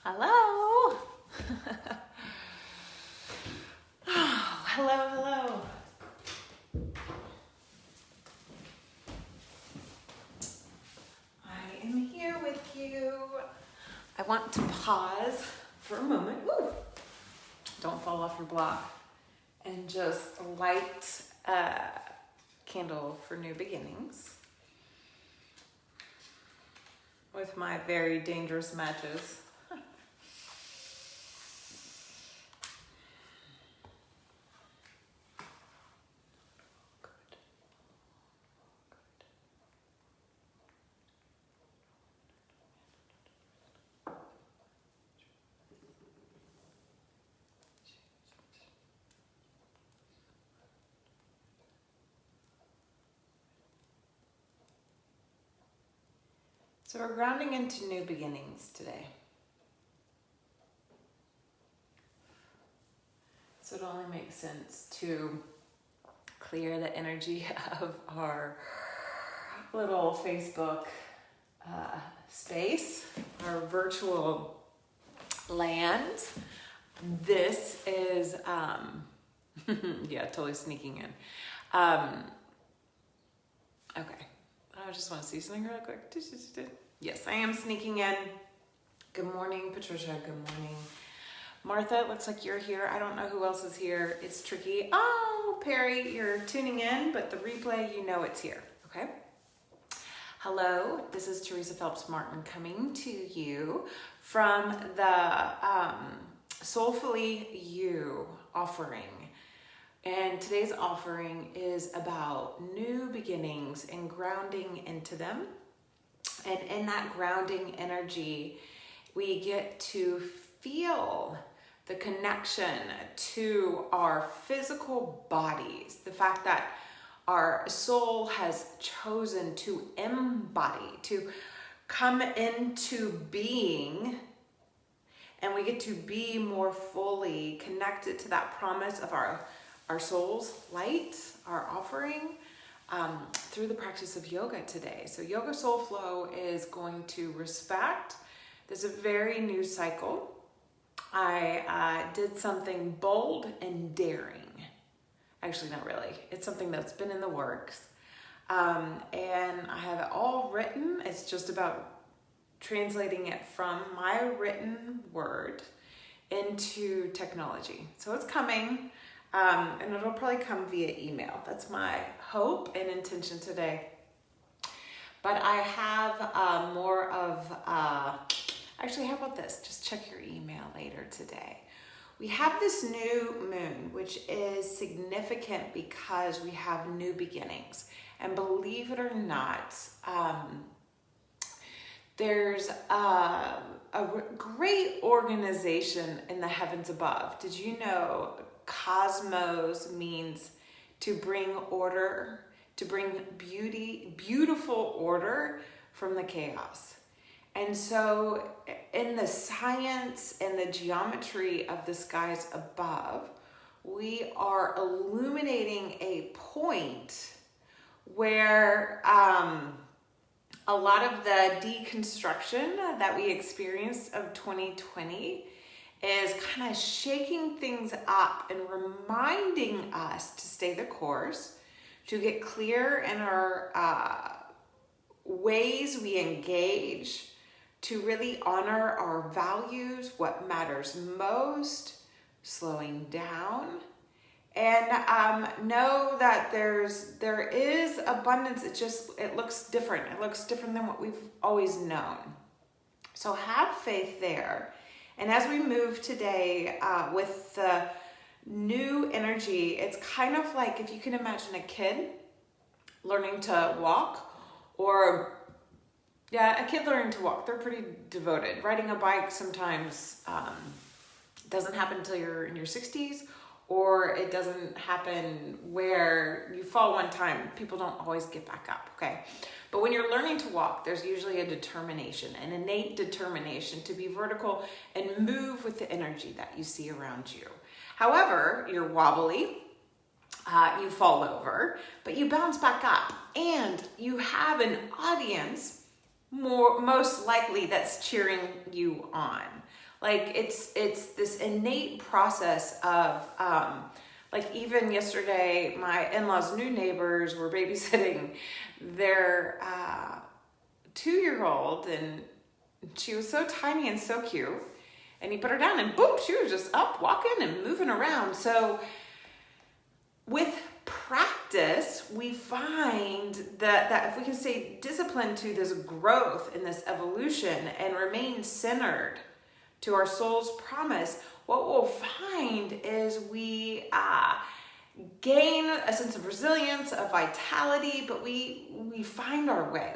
Hello. Hello. I am here with you. I want to pause for a moment. Woo. Don't fall off your block. And just light a candle for new beginnings with my very dangerous matches. So we're grounding into new beginnings today. So it only makes sense to clear the energy of our little Facebook space, our virtual land. This is, yeah, totally sneaking in. Okay. I just want to see something real quick. Yes, I am sneaking in. Good morning, Patricia. Good morning. Martha, it looks like you're here. I don't know who else is here. It's tricky. Oh, Perry, you're tuning in, but the replay, you know it's here. Okay. Hello, this is Teresa Phelps Martin coming to you from the Soulfully You offering. And today's offering is about new beginnings and grounding into them. And in that grounding energy, we get to feel the connection to our physical bodies. The fact that our soul has chosen to embody, to come into being, and we get to be more fully connected to that promise of our soul's light, our offering, through the practice of yoga today. So Yoga Soul Flow is going to respect. There's a very new cycle. I did something bold and daring. Actually, not really. It's something that's been in the works. And I have it all written. It's just about translating it from my written word into technology. So it's coming. And it'll probably come via email. That's my hope and intention today. But I have more of, actually, how about this? Just check your email later today. We have this new moon, which is significant because we have new beginnings. And believe it or not, there's a great organization in the heavens above. Did you know cosmos means to bring order, to bring beautiful order from the chaos? And so in the science and the geometry of the skies above, we are illuminating a point where a lot of the deconstruction that we experienced of 2020 is kind of shaking things up and reminding us to stay the course, to get clear in our ways we engage, to really honor our values, what matters most, slowing down, and know that there is abundance. It looks different. It looks different than what we've always known. So have faith there. And as we move today with the new energy, it's kind of like if you can imagine a kid learning to walk, or a kid learning to walk. They're pretty devoted. Riding a bike sometimes doesn't happen until you're in your 60s, or it doesn't happen where you fall one time. People don't always get back up, okay? But when you're learning to walk, there's usually a determination, an innate determination to be vertical and move with the energy that you see around you. However, you're wobbly, you fall over, but you bounce back up, and you have an audience most likely that's cheering you on. Like it's this innate process of, like even yesterday, my in-laws' new neighbors were babysitting their 2-year-old, and she was so tiny and so cute. And he put her down and boom, she was just up, walking and moving around. So with practice, we find that if we can stay disciplined to this growth and this evolution and remain centered to our soul's promise, what we'll find is we gain a sense of resilience, of vitality, but we find our way.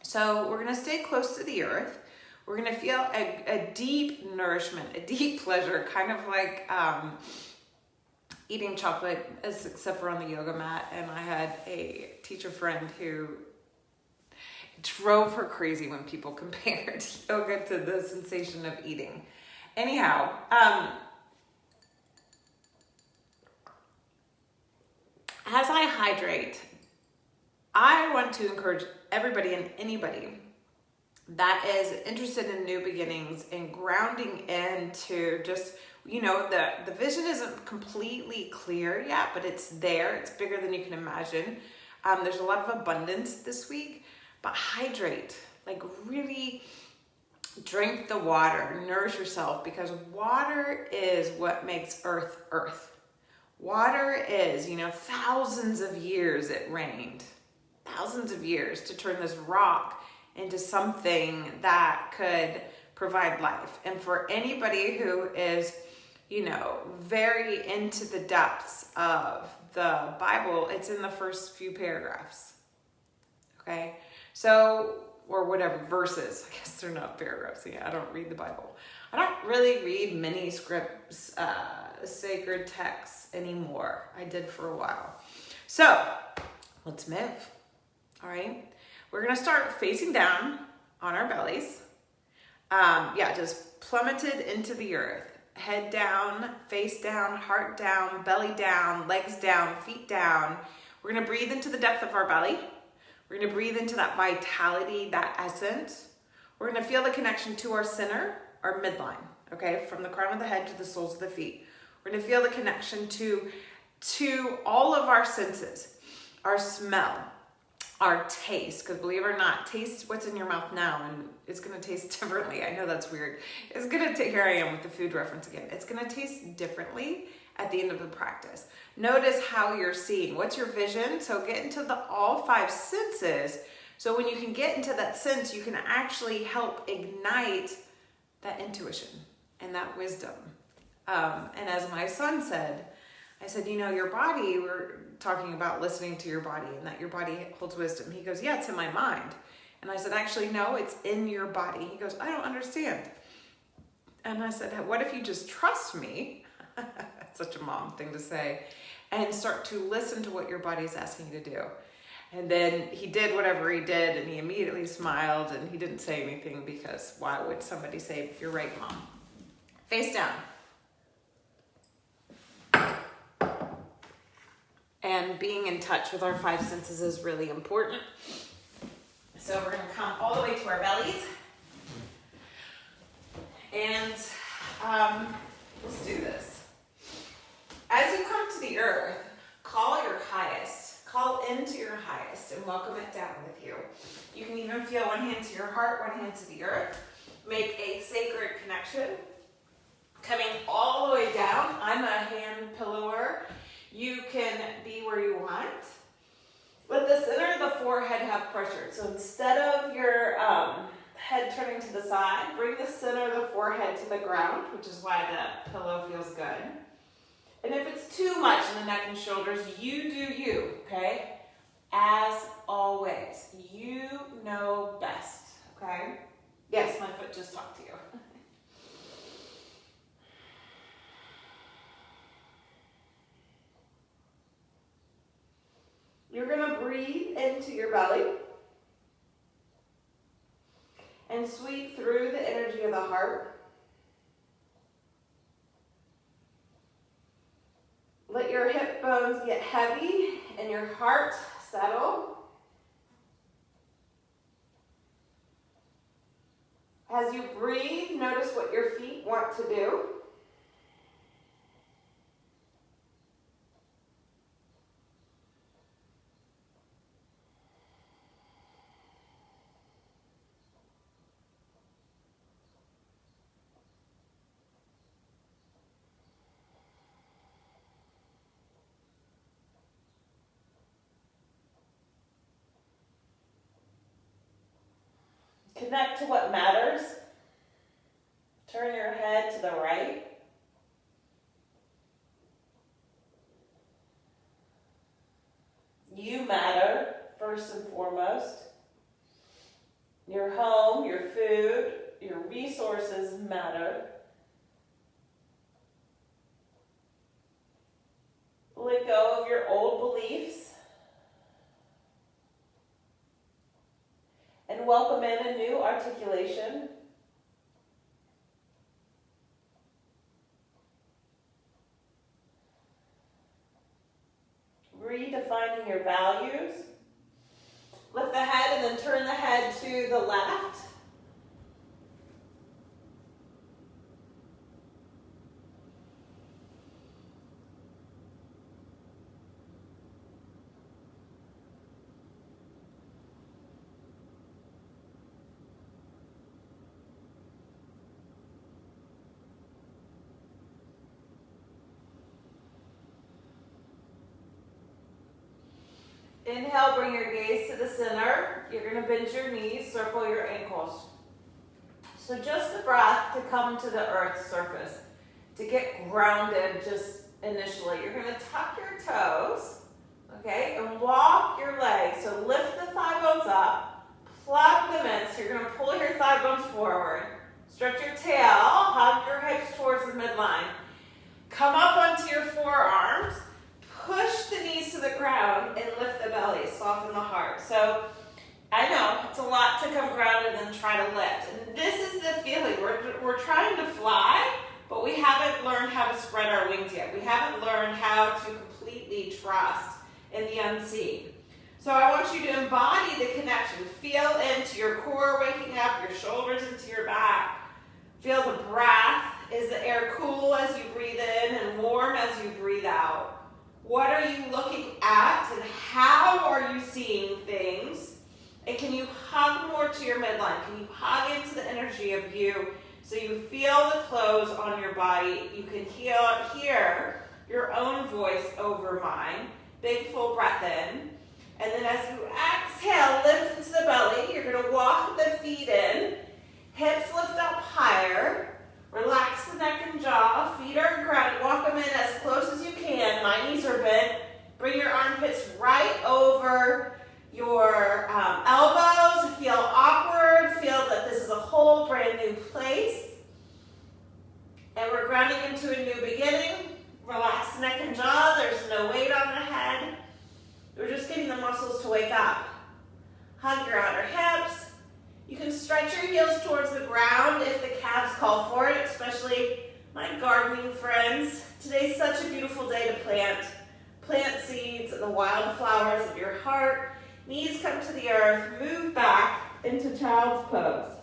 So we're going to stay close to the earth. We're going to feel a deep nourishment, a deep pleasure, kind of like eating chocolate, except for on the yoga mat. And I had a teacher friend who drove her crazy when people compared yoga to the sensation of eating. Anyhow, as I hydrate, I want to encourage everybody and anybody that is interested in new beginnings and grounding into just, the vision isn't completely clear yet, but it's there. It's bigger than you can imagine. There's a lot of abundance this week, but hydrate, like really drink the water, nourish yourself, because water is what makes earth earth. Water is, thousands of years it rained, thousands of years to turn this rock into something that could provide life. And for anybody who is, very into the depths of the Bible, it's in the first few paragraphs. Okay? So, or whatever, verses. I guess they're not paragraphs. Yeah, I don't read the Bible. I don't really read many scripts, sacred texts anymore. I did for a while. So, let's move. All right? We're going to start facing down on our bellies. Just plummeted into the earth. Head down, face down, heart down, belly down, legs down, feet down. We're going to breathe into the depth of our belly. We're going to breathe into that vitality, that essence. We're going to feel the connection to our center, our midline, okay? From the crown of the head to the soles of the feet. We're going to feel the connection to all of our senses, our smell, our taste, because believe it or not, taste what's in your mouth now and it's going to taste differently. I know that's weird. It's going to, here I am with the food reference again. It's going to taste differently at the end of the practice. Notice how you're seeing. What's your vision? So get into all 5 senses. So when you can get into that sense, you can actually help ignite that intuition and that wisdom. And as my son said, I said, your body, we're talking about listening to your body and that your body holds wisdom. He goes, yeah, it's in my mind. And I said, actually, no, it's in your body. He goes, I don't understand. And I said, what if you just trust me? Such a mom thing to say. And start to listen to what your body's asking you to do. And then he did whatever he did, and he immediately smiled, and he didn't say anything because why would somebody say, you're right, Mom? Face down. And being in touch with our 5 senses is really important. So we're going to come all the way to our bellies. And let's do this. As you come to the earth, call your highest. Call into your highest and welcome it down with you. You can even feel one hand to your heart, one hand to the earth. Make a sacred connection. Coming all the way down. I'm a hand pillower. You can be where you want. Let the center of the forehead have pressure. So instead of your head turning to the side, bring the center of the forehead to the ground, which is why the pillow feels good. And if it's too much in the neck and shoulders, you do you, okay? As always, you know best, okay? Yes, my foot just talked to you. You're going to breathe into your belly and sweep through the energy of the heart. Let your hip bones get heavy and your heart settle. As you breathe, notice what your feet want to do. Connect to what matters. Turn your head to the right. You matter, first and foremost. Your home, your food, your resources matter. Let go of your old beliefs. And welcome in a new articulation. Redefining your values. Lift the head and then turn the head to the left. Inhale, bring your gaze to the center. You're going to bend your knees, circle your ankles. So just the breath to come to the earth's surface, to get grounded just initially. You're going to tuck your toes, okay, and walk your legs. So lift the thigh bones up, plug them in. So you're going to pull your thigh bones forward. Stretch your tail, hug your hips towards the midline. Come up onto your forearms. Push the knees to the ground and lift the belly, soften the heart. So I know it's a lot to come grounded and try to lift. And this is the feeling. We're trying to fly, but we haven't learned how to spread our wings yet. We haven't learned how to completely trust in the unseen. So I want you to embody the connection. Feel into your core waking up, your shoulders into your back. Feel the breath. Is the air cool as you breathe in and warm as you breathe out? What are you looking at and how are you seeing things? And can you hug more to your midline? Can you hug into the energy of you so you feel the clothes on your body? You can hear your own voice over mine. Big full breath in. And then as you exhale, lift into the belly. You're going to walk the feet in. Hips lift up higher. Relax the neck and jaw. Feet are grounded. Walk them in as close as you can. My knees are bent. Bring your armpits right over your elbows. Feel awkward. Feel that this is a whole brand new place. And we're grounding into a new beginning. Relax the neck and jaw. There's no weight on the head. We're just getting the muscles to wake up. Hug your outer hips. You can stretch your heels towards the ground if the calves call for it, especially my gardening friends. Today's such a beautiful day to plant seeds and the wildflowers of your heart. Knees come to the earth, move back into child's pose.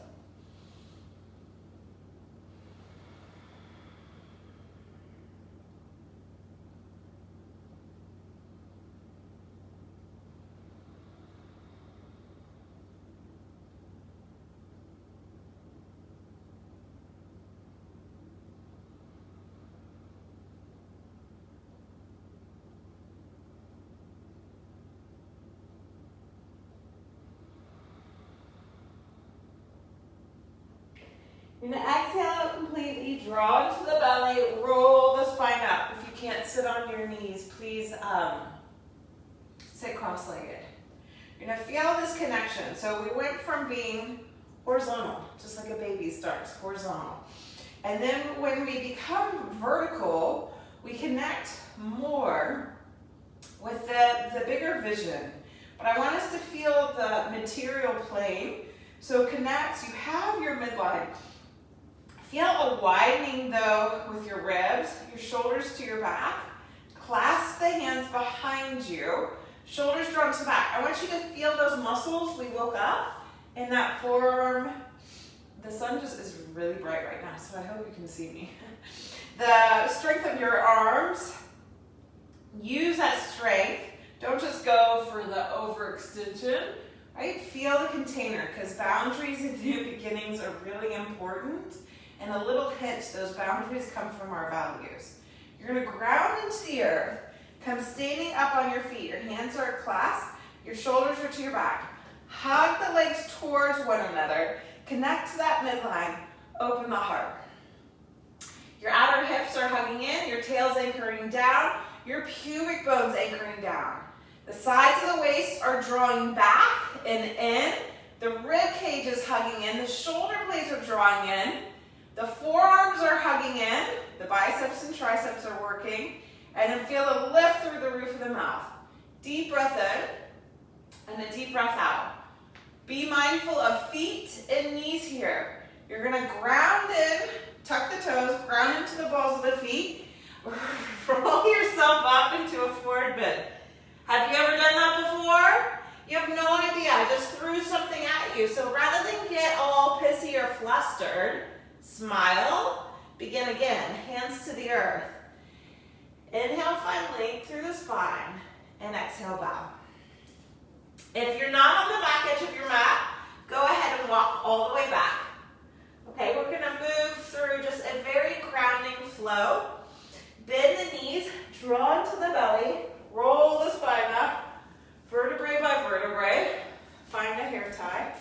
You're going to exhale completely, draw into the belly, roll the spine up. If you can't sit on your knees, please sit cross-legged. You're going to feel this connection. So we went from being horizontal, just like a baby starts, horizontal. And then when we become vertical, we connect more with the bigger vision. But I want us to feel the material plane. So connect, you have your midline. Feel a widening though with your ribs, your shoulders to your back. Clasp the hands behind you, shoulders drawn to the back. I want you to feel those muscles we woke up in that forearm, The sun just is really bright right now, so I hope you can see me. The strength of your arms, use that strength. Don't just go for the overextension, right? Feel the container, because boundaries and new beginnings are really important. And a little hint, those boundaries come from our values. You're gonna ground into the earth. Come standing up on your feet. Your hands are clasped. Your shoulders are to your back. Hug the legs towards one another. Connect to that midline. Open the heart. Your outer hips are hugging in. Your tail's anchoring down. Your pubic bone's anchoring down. The sides of the waist are drawing back and in. The rib cage is hugging in. The shoulder blades are drawing in. The forearms are hugging in. The biceps and triceps are working. And then feel a lift through the roof of the mouth. Deep breath in and a deep breath out. Be mindful of feet and knees here. You're gonna ground in, tuck the toes, ground into the balls of the feet. Roll yourself up into a forward bend. Have you ever done that before? You have no idea. I just threw something at you. So rather than get all pissy or flustered, smile, begin again. Hands to the earth. Inhale, find length through the spine, and exhale, bow. If you're not on the back edge of your mat, go ahead and walk all the way back. Okay, we're gonna move through just a very grounding flow. Bend the knees, draw into the belly, roll the spine up, vertebrae by vertebrae. Find a hair tie.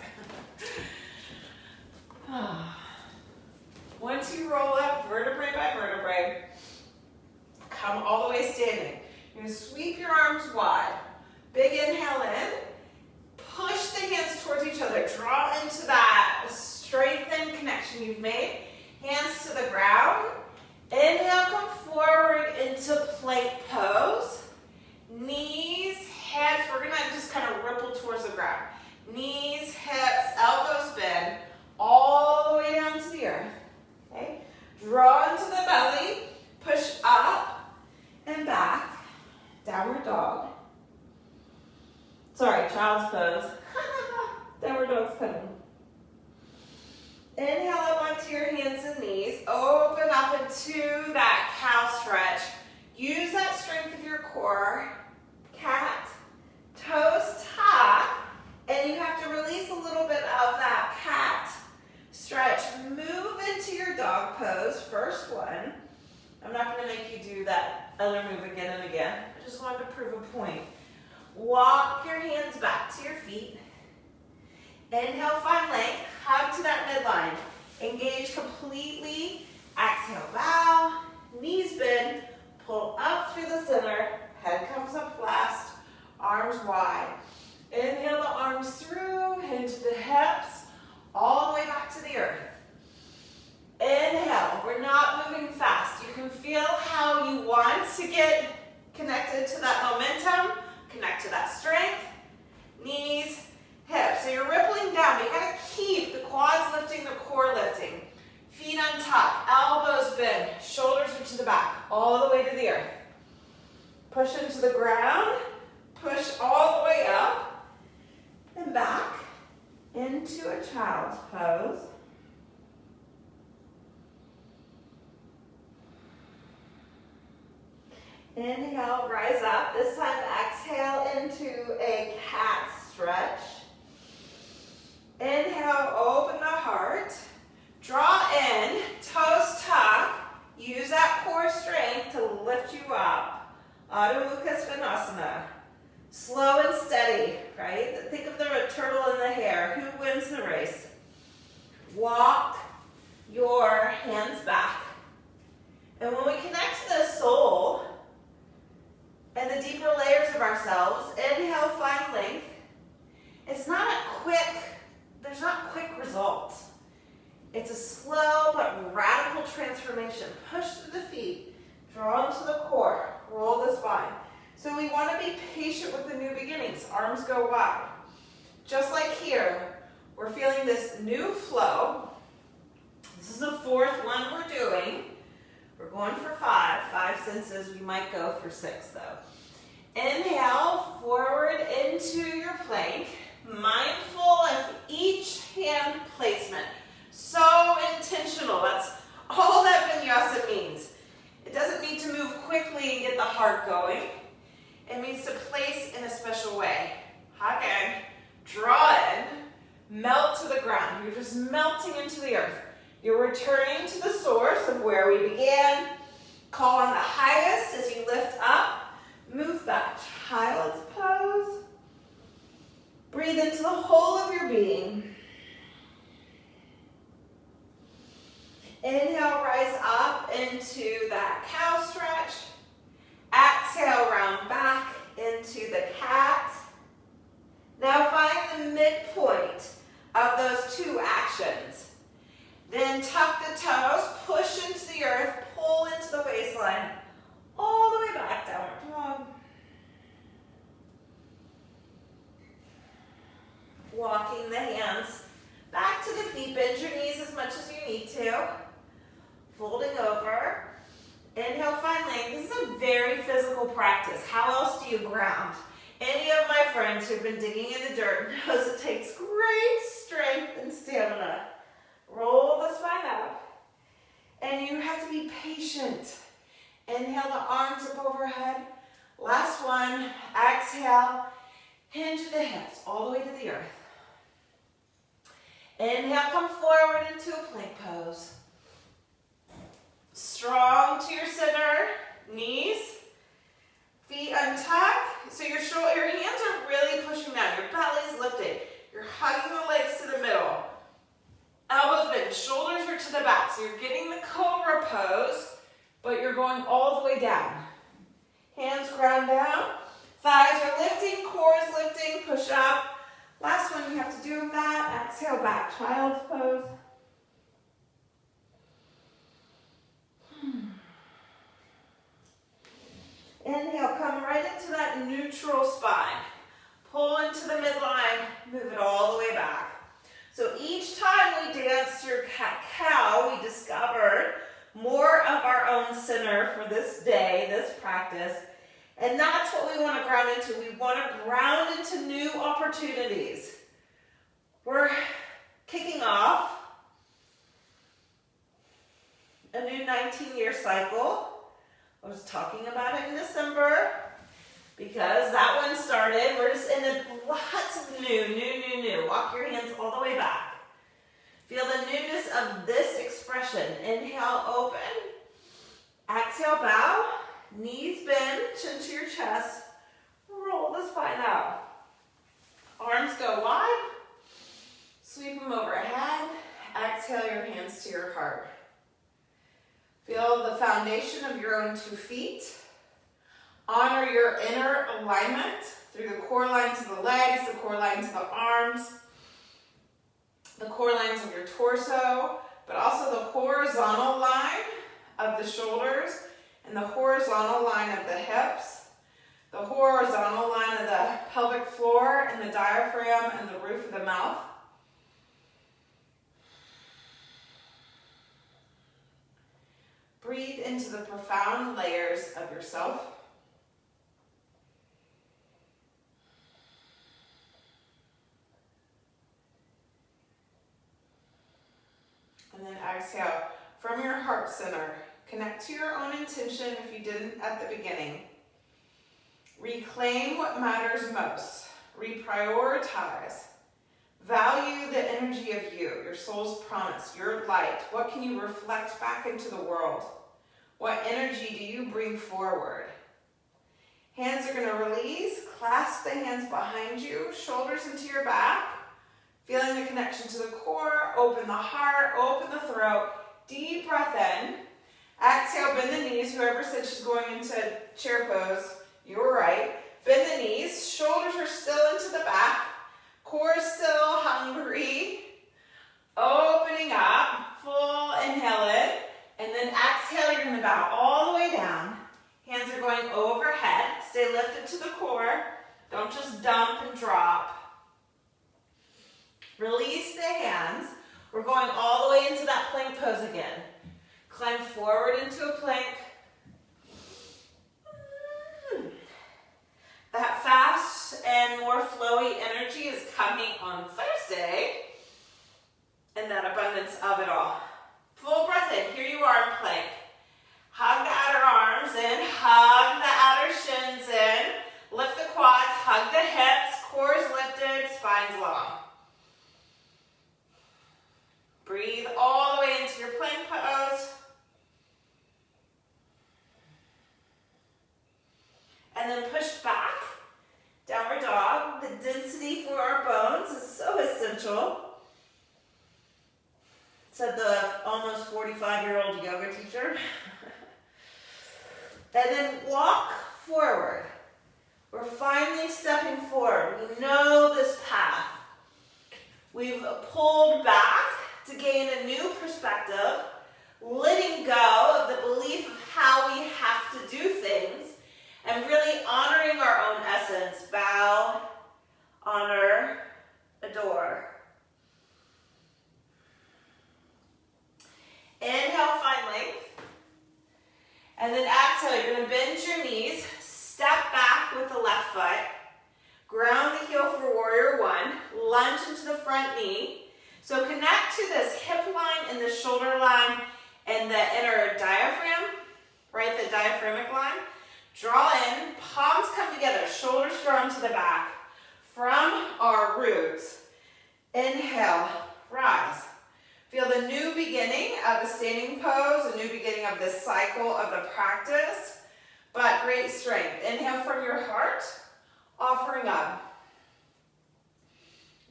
Once you roll up vertebrae by vertebrae, come all the way standing. You're gonna sweep your arms wide. Big inhale in. Push the hands towards each other. Draw into that strengthened connection you've made. Hands to the ground. Inhale, come forward into plank pose. Knees, hips, we're gonna just kind of ripple towards the ground. Knees, hips, elbows bend, all the way down to the earth. Okay? Draw into the belly, push up and back. Downward dog. Sorry, child's pose. Downward dog's coming. Inhale up onto your hands and knees. Open up into that cow stretch. Use that strength of your core. Cat, toes tuck, and you have to release a little bit of that cat stretch. Move into your dog pose, first one. I'm not going to make you do that other move again and again. I just wanted to prove a point. Walk your hands back to your feet. Inhale, find length. Hug to that midline. Engage completely. Exhale, bow. Knees bend. Pull up through the center. Head comes up last. Arms wide. Inhale the arms through into the hips. All the way back to the earth. Inhale. We're not moving fast. You can feel how you want to get connected to that momentum. Connect to that strength. Knees, hips. So you're rippling down. You gotta keep the quads lifting, the core lifting. Feet on top, elbows bend, shoulders are to the back, all the way to the earth. Push into the ground, push all the way up and back into a child's pose. Inhale, rise up. This time exhale into a cat stretch. Inhale, open the heart. Draw in, toes tuck. Use that core strength to lift you up. Adho Mukha Svanasana. Slow and steady, right? Think of the turtle in the hare. Who wins the race? Walk your hands back. And when we connect to the soul and the deeper layers of ourselves, inhale, find length. It's not a quick, there's not quick results. It's a slow but radical transformation. Push through the feet, draw into the core, roll the spine. So we want to be patient with the new beginnings. Arms go wide. Just like here, we're feeling this new flow. This is the fourth one we're doing. We're going for five senses. We might go for 6 though. Inhale, forward into your plank. Mindful of each hand placement. So intentional. That's all that vinyasa means. It doesn't mean to move quickly and get the heart going. It means to place in a special way. Again, draw in, melt to the ground. You're just melting into the earth. You're returning to the source of where we began. Call on the highest as you lift up. Move back, child's pose. Breathe into the whole of your being. Inhale, rise up into that cow stretch. Exhale, round back into the cat. Now find the midpoint of those two actions. Then tuck the toes, push into the earth, pull into the waistline, all the way back, downward dog. Walking the hands back to the feet, bend your knees as much as you need to. Folding over. Inhale, find length. This is a very physical practice. How else do you ground? Any of my friends who've been digging in the dirt knows it takes great strength and stamina. Roll the spine up. And you have to be patient. Inhale, the arms up overhead. Last one. Exhale. Hinge the hips all the way to the earth. Inhale, come forward into a plank pose. Strong to your center, knees, feet untuck. So your hands are really pushing down. Your belly's lifted. You're hugging the legs to the middle. Elbows bent, shoulders are to the back. So you're getting the cobra pose, but you're going all the way down. Hands ground down. Thighs are lifting, core is lifting, push up. Last one you have to do with that. Exhale back, child's pose. Inhale, come right into that neutral spine. Pull into the midline, move it all the way back. So each time we dance through cat-cow, we discovered more of our own center for this day, this practice. And that's what we want to ground into. We want to ground into new opportunities. We're kicking off a new 19-year cycle. I was talking about it in December because that one started. We're just in lots of new. Walk your hands all the way back. Feel the newness of this expression. Inhale, open. Exhale, bow. Knees bend, chin to your chest. Roll the spine out. Arms go wide. Sweep them overhead. Exhale your hands to your heart. Feel the foundation of your own 2 feet. Honor your inner alignment through the core lines of the legs, the core lines of the arms, the core lines of your torso, but also the horizontal line of the shoulders and the horizontal line of the hips, the horizontal line of the pelvic floor and the diaphragm and the roof of the mouth. Breathe into the profound layers of yourself. And then exhale from your heart center. Connect to your own intention if you didn't at the beginning. Reclaim what matters most. Reprioritize. Value the energy of you, your soul's promise, your light. What can you reflect back into the world? What energy do you bring forward? Hands are going to release. Clasp the hands behind you, shoulders into your back. Feeling the connection to the core. Open the heart, open the throat. Deep breath in. Exhale, bend the knees. Whoever said she's going into chair pose, you were right. Bend the knees. Shoulders are still into the back. Core is still hungry. Opening up. Full inhale in. And then exhale, you're going to bow all the way down. Hands are going overhead. Stay lifted to the core. Don't just dump and drop. Release the hands. We're going all the way into that plank pose again. Climb forward into a plank. That fast and more flowy energy is coming on Thursday. and that abundance of it all. Full breath in. Here you are in plank. Hug the outer arms in, hug the outer shins in, lift the quads, hug the hips, core is lifted, spine's long. Breathe all the way into your plank pose. And then push back, downward dog. The density for our bones is so essential. Said the almost 45-year-old yoga teacher. And then walk forward. We're finally stepping forward. We know this path. We've pulled back to gain a new perspective, letting go of the belief of how we have to do things, and really honoring our own essence. Bow, honor, adore. Inhale, find length. And then exhale, you're going to bend your knees, step back with the left foot, ground the heel for warrior one, lunge into the front knee. So connect to this hip line and the shoulder line and the inner diaphragm, right, the diaphragmic line. Draw in, palms come together, shoulders drawn to the back. From our roots, inhale, rise. Feel the new beginning of the standing pose, a new beginning of this cycle of the practice, but great strength. Inhale from your heart, offering up.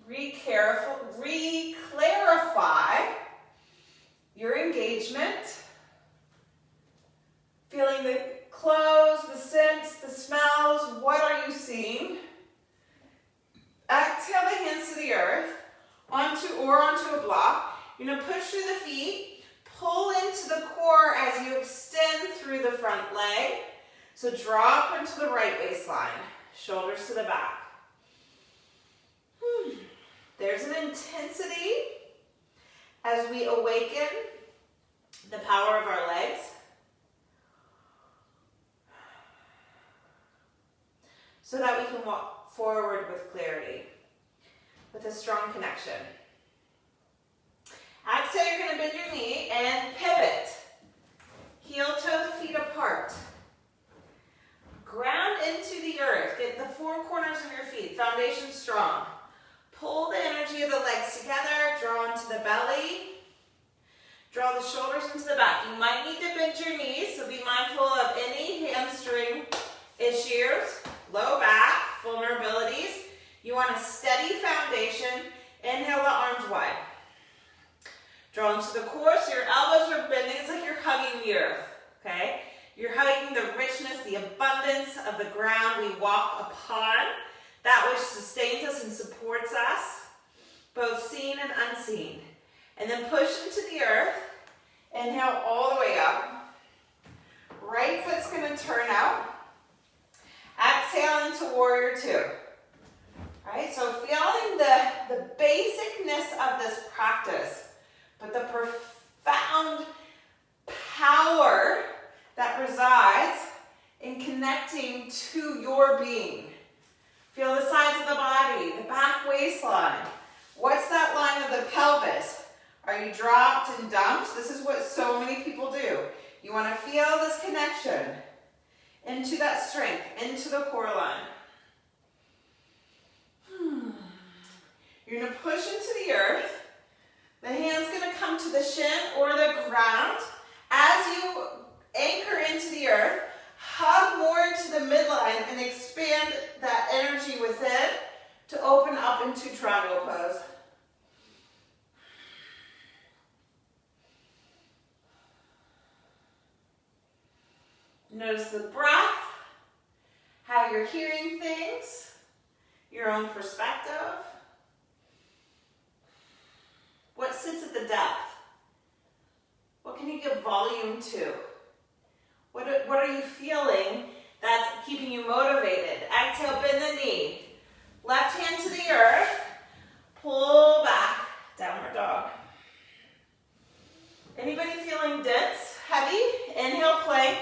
Re-clarify your engagement, feeling the clothes, the scents, the smells. What are you seeing? Exhale the hands to the earth, onto a block. You're going to push through the feet, pull into the core as you extend through the front leg. So draw up into the right waistline, shoulders to the back. There's an intensity as we awaken the power of our legs. So that we can walk forward with clarity, with a strong connection. Exhale, you're going to bend your knee and pivot. Heel toe the feet apart. Ground into the earth. Get the four corners of your feet. Foundation strong. Pull the energy of the legs together. Draw into the belly. Draw the shoulders into the back. You might need to bend your knees, so be mindful of any hamstring issues. Low back, vulnerabilities. You want a steady foundation. Inhale the arms wide. Draw into the core, so your elbows are bending. It's like you're hugging the earth, okay? You're hugging the richness, the abundance of the ground we walk upon, that which sustains us and supports us, both seen and unseen. And then push into the earth. Inhale all the way up. Right foot's going to turn out. Exhale into warrior two. All right, so feeling the basicness of this practice, but the profound power that resides in connecting to your being. Feel the sides of the body, the back waistline. What's that line of the pelvis? Are you dropped and dumped? This is what so many people do. You want to feel this connection into that strength, into the core line. You're going to push into the earth. The hand's going to come to the shin or the ground. As you anchor into the earth, hug more into the midline and expand that energy within to open up into triangle pose. Notice the breath, how you're hearing things, your own perspective. What sits at the depth? What can you give volume to? What are you feeling that's keeping you motivated? Exhale, bend the knee. Left hand to the earth. Pull back, downward dog. Anybody feeling dense, heavy? Inhale, plank.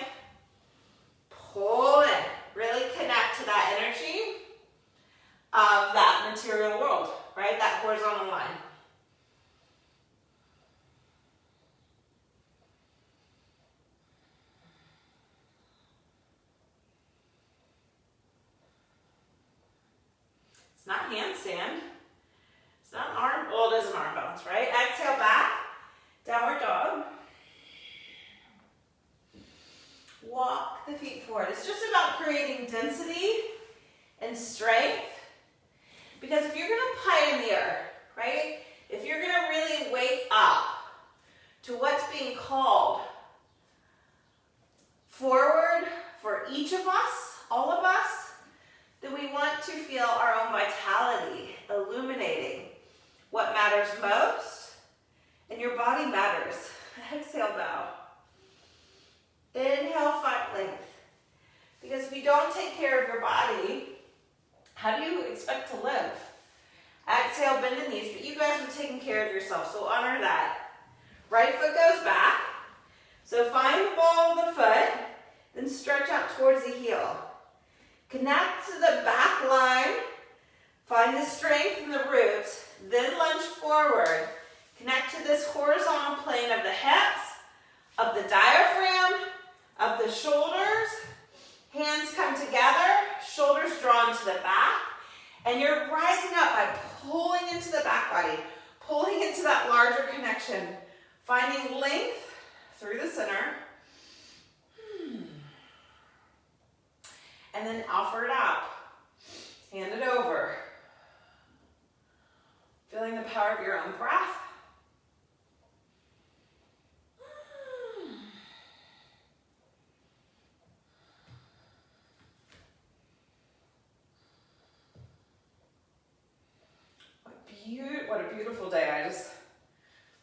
Pull in. Really connect to that energy of that material world, right? That horizontal line. handstand. It's not an arm, well, it is an arm balance, right? Exhale back, downward dog. Walk the feet forward. It's just about creating density and strength. Because if you're going to pioneer, right? If you're going to really wake up to what's being called forward for each of us, all of us, then we want to feel our own vitality illuminating what matters most, and your body matters. Exhale, bow. Inhale, find length. Because if you don't take care of your body, how do you expect to live? Exhale, bend the knees, but you guys are taking care of yourself, so honor that. Right foot goes back. So find the ball of the foot, then stretch out towards the heel. Connect to the back line. Find the strength in the roots, then lunge forward. Connect to this horizontal plane of the hips, of the diaphragm, of the shoulders. Hands come together, shoulders drawn to the back, and you're rising up by pulling into the back body, pulling into that larger connection, finding length through the center, and then offer it up. Hand it over. Feeling the power of your own breath. What a beautiful day. I just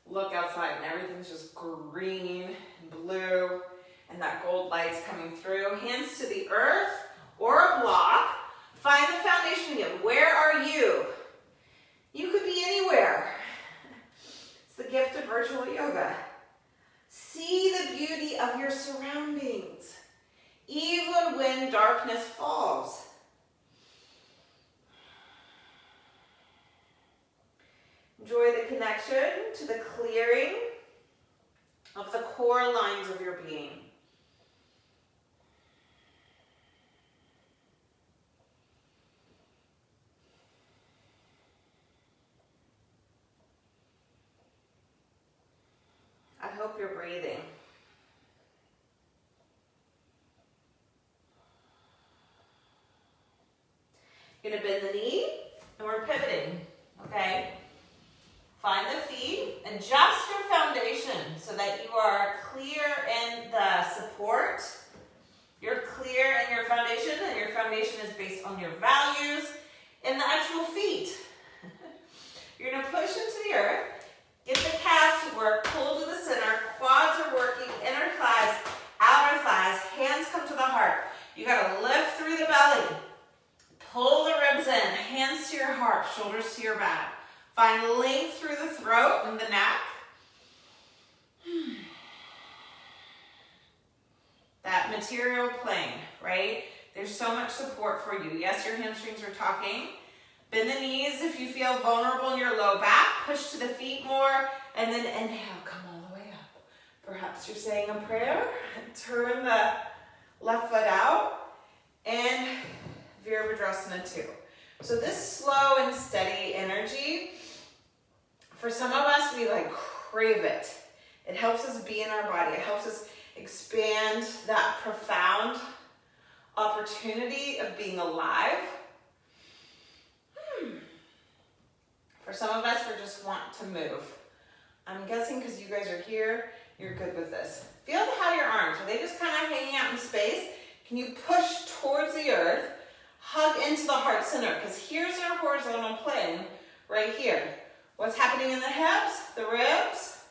look outside and everything's just green and blue and that gold light's coming through. Hands to the earth or a block. Find the foundation again. Where are you? You could be anywhere. It's the gift of virtual yoga. See the beauty of your surroundings, even when darkness falls. Enjoy the connection to the clearing of the core lines of your being. I hope you're breathing. You're going to bend the knee, and we're pivoting, okay? Find the feet, adjust your foundation so that you are clear in the support. You're clear in your foundation, and your foundation is based on your values and the actual feet. You're going to push into the earth, get the calves to work, pull to the center, quads are working, inner thighs, outer thighs, hands come to the heart. You got to lift through the belly, pull the ribs in, hands to your heart, shoulders to your back. Find length through the throat and the neck. That material plane, right? There's so much support for you. Yes, your hamstrings are talking. Bend the knees if you feel vulnerable in your low back. Push to the feet more, and then inhale, come all the way up. Perhaps you're saying a prayer. Turn the left foot out, and Virabhadrasana 2. So this slow and steady energy, for some of us, we crave it. It helps us be in our body. It helps us expand that profound opportunity of being alive. For some of us, we just want to move. I'm guessing because you guys are here, you're good with this. Feel how your arms, are they just kind of hanging out in space? Can you push towards the earth, hug into the heart center? Because here's our horizontal plane right here. What's happening in the hips, the ribs,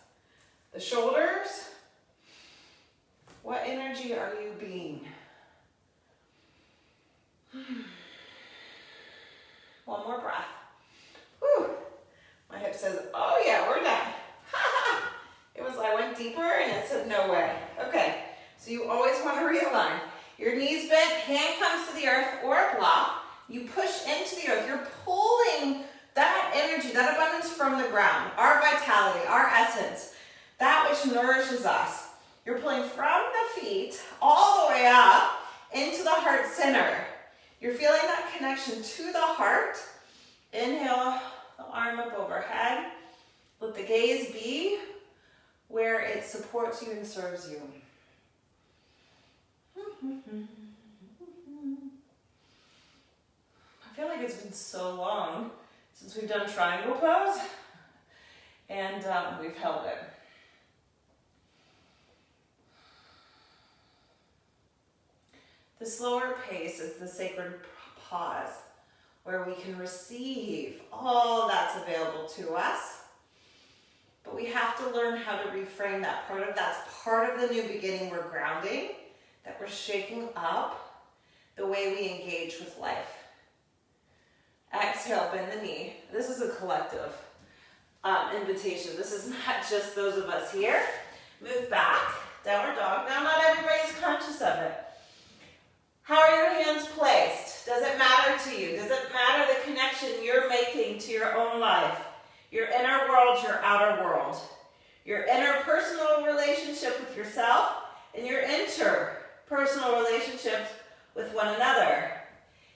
the shoulders? What energy are you being? One more breath. Whew. My hip says, oh yeah, we're done. It was, I went deeper and it said no way. Okay, so you always want to realign. Your knees bent, hand comes to the earth or a block. You push into the earth. You're pulling that energy, that abundance from the ground, our vitality, our essence, that which nourishes us. You're pulling from the feet all the way up into the heart center. You're feeling that connection to the heart Inhale, the arm up overhead. Let the gaze be where it supports you and serves you. I feel like it's been so long since we've done triangle pose, and we've held it. The slower pace is the sacred pause, where we can receive all that's available to us. But we have to learn how to reframe that. That's part of the new beginning. We're grounding, that we're shaking up the way we engage with life. Exhale, bend the knee. This is a collective invitation. This is not just those of us here. Move back, downward dog. Now, not everybody's conscious of it. How are your hands placed? Does it matter to you? Does it matter the connection you're making to your own life? Your inner world, your outer world. Your interpersonal relationship with yourself and your interpersonal relationships with one another.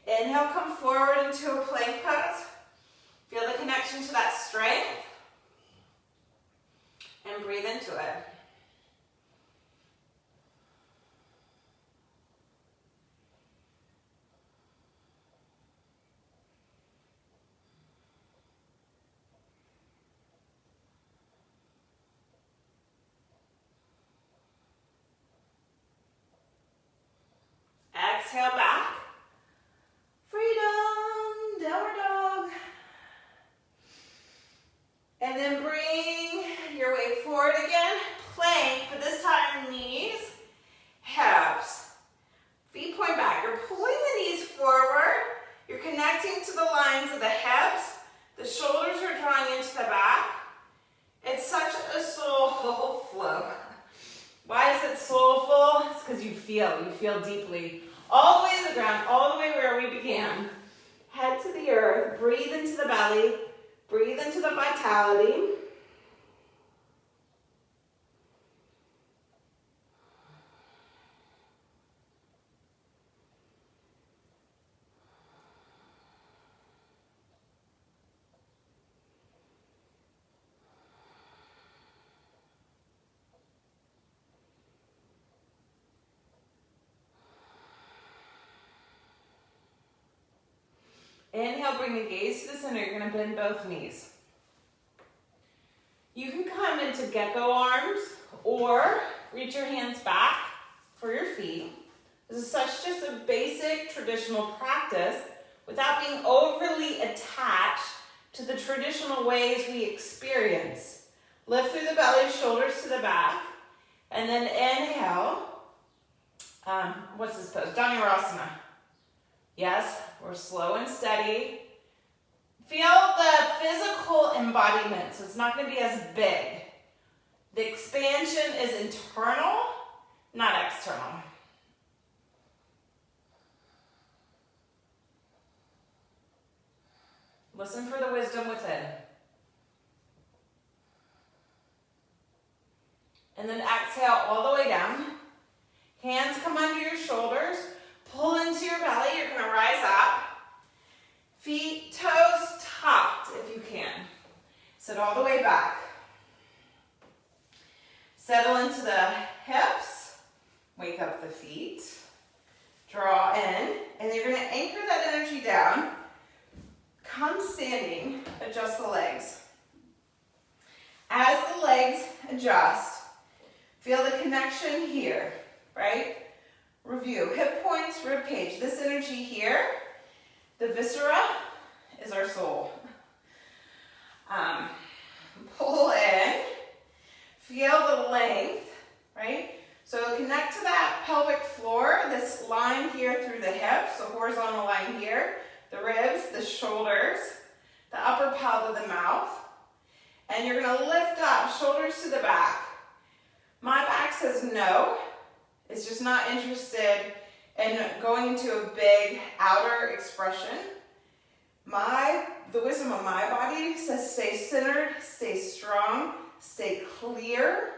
Inhale, come forward into a plank pose. Feel the connection to that strength. And breathe into it. Exhale back. Freedom, downward dog. And then bring your weight forward again. Plank, but this time knees, hips. Feet point back. You're pulling the knees forward. You're connecting to the lines of the hips. The shoulders are drawing into the back. It's such a soulful flow. Why is it soulful? It's because you feel deeply. All the way to the ground, all the way where we began. Head to the earth, breathe into the belly, breathe into the vitality. Inhale, bring the gaze to the center. You're going to bend both knees. You can come into gecko arms or reach your hands back for your feet. This is such just a basic traditional practice without being overly attached to the traditional ways we experience. Lift through the belly, shoulders to the back, and then inhale. What's this pose? Dhanurasana. Yes, we're slow and steady. Feel the physical embodiment, so it's not going to be as big. The expansion is internal, not external. Listen for the wisdom within. And then exhale all the way down. Hands come under your shoulders. Pull into your belly. You're going to rise up. Feet, toes tucked if you can. Sit all the way back. Settle into the hips. Wake up the feet. Draw in. And you're going to anchor that energy down. Come standing. Adjust the legs. As the legs adjust, feel the connection here, right? Review. Hip points, rib cage. This energy here, the viscera, is our soul. Pull in. Feel the length, right? So connect to that pelvic floor, this line here through the hips, the horizontal line here, the ribs, the shoulders, the upper palate of the mouth. And you're going to lift up, shoulders to the back. My back says no. It's just not interested in going into a big outer expression. The wisdom of my body says stay centered, stay strong, stay clear,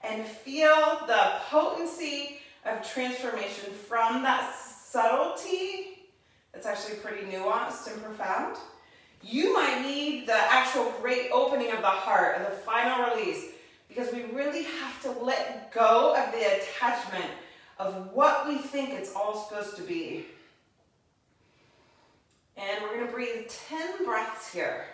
and feel the potency of transformation from that subtlety that's actually pretty nuanced and profound. You might need the actual great opening of the heart, of the final release, because we really have to let go of the attachment of what we think it's all supposed to be. And we're going to breathe 10 breaths here.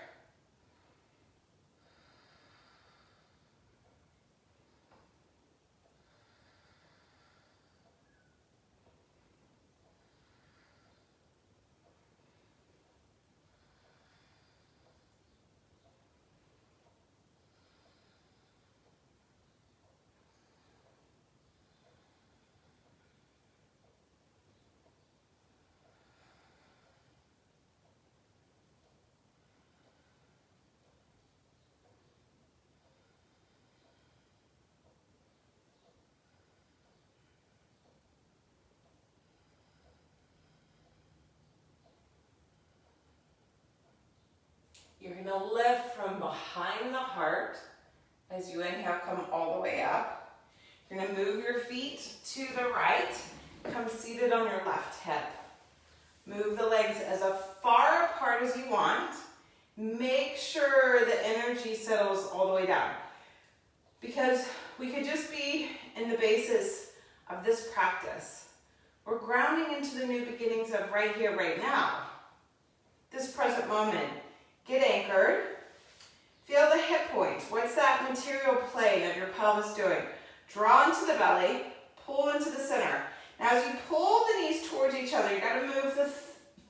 You're going to lift from behind the heart. As you inhale, come all the way up. You're going to move your feet to the right. Come seated on your left hip. Move the legs as far apart as you want. Make sure the energy settles all the way down. Because we could just be in the basis of this practice. We're grounding into the new beginnings of right here, right now. This present moment. Get anchored. Feel the hip points. What's that material plane of your pelvis doing? Draw into the belly, pull into the center. Now as you pull the knees towards each other, you got to move the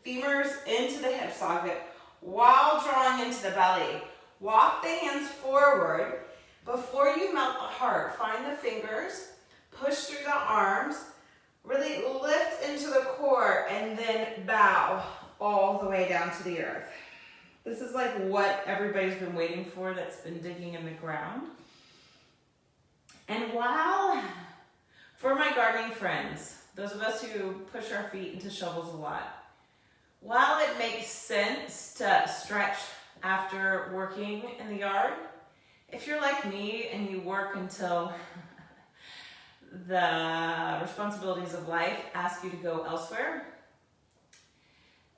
femurs into the hip socket while drawing into the belly. Walk the hands forward. Before you melt the heart, find the fingers, push through the arms, really lift into the core, and then bow all the way down to the earth. This is like what everybody's been waiting for that's been digging in the ground. And while, for my gardening friends, those of us who push our feet into shovels a lot, while it makes sense to stretch after working in the yard, if you're like me and you work until the responsibilities of life ask you to go elsewhere,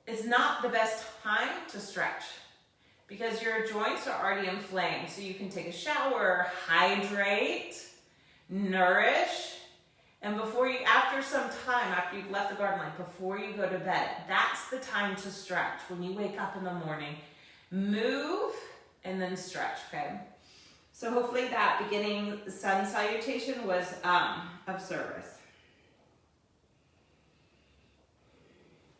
it's not the best time to stretch because your joints are already inflamed. So you can take a shower, hydrate, nourish, and after some time, after you've left the garden, like before you go to bed, that's the time to stretch. When you wake up in the morning, move and then stretch, okay? So hopefully that beginning sun salutation was of service.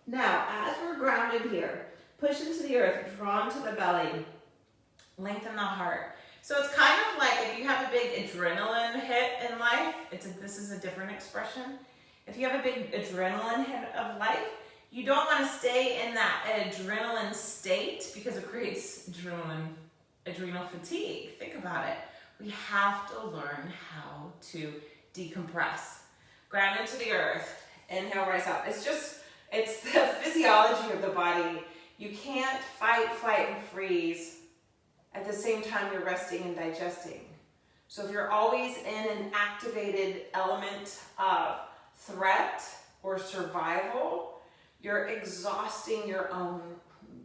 Now, as we're grounded here, push into the earth, draw into the belly, lengthen the heart. So it's kind of like if you have a big adrenaline hit in life, this is a different expression. If you have a big adrenaline hit of life, you don't want to stay in that adrenaline state because it creates adrenal fatigue. Think about it. We have to learn how to decompress. Ground into the earth. Inhale, rise up. It's the physiology of the body. You can't fight, flight, and freeze at the same time you're resting and digesting. So if you're always in an activated element of threat or survival, you're exhausting your own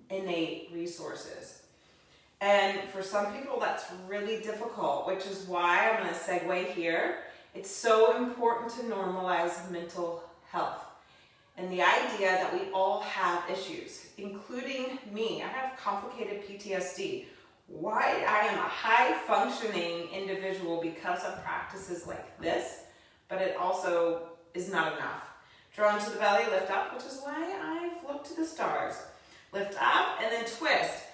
innate resources. And for some people, that's really difficult, which is why I'm going to segue here. It's so important to normalize mental health. And the idea that we all have issues, including me. I have complicated PTSD. Why I am a high-functioning individual because of practices like this, but it also is not enough. Draw into the belly, lift up, which is why I float to the stars. Lift up and then twist.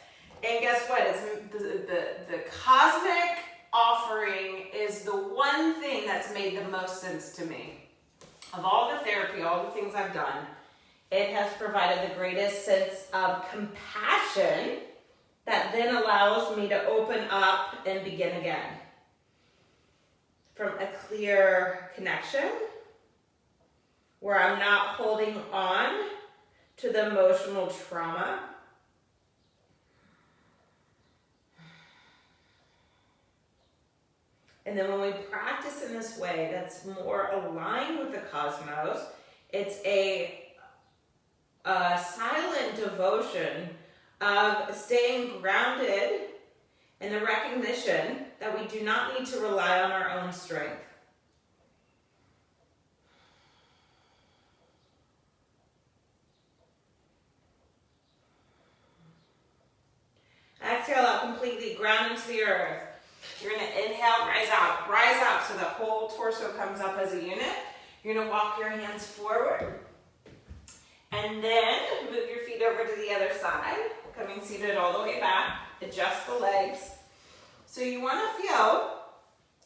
And guess what? It's the cosmic offering is the one thing that's made the most sense to me. Of all the therapy, all the things I've done, it has provided the greatest sense of compassion that then allows me to open up and begin again. From a clear connection where I'm not holding on to the emotional trauma. And then when we practice in this way that's more aligned with the cosmos, it's a silent devotion of staying grounded in the recognition that we do not need to rely on our own strength. Exhale out completely, ground into the earth. You're going to inhale, rise out so the whole torso comes up as a unit. You're going to walk your hands forward. And then move your feet over to the other side, coming seated all the way back. Adjust the legs. So you want to feel,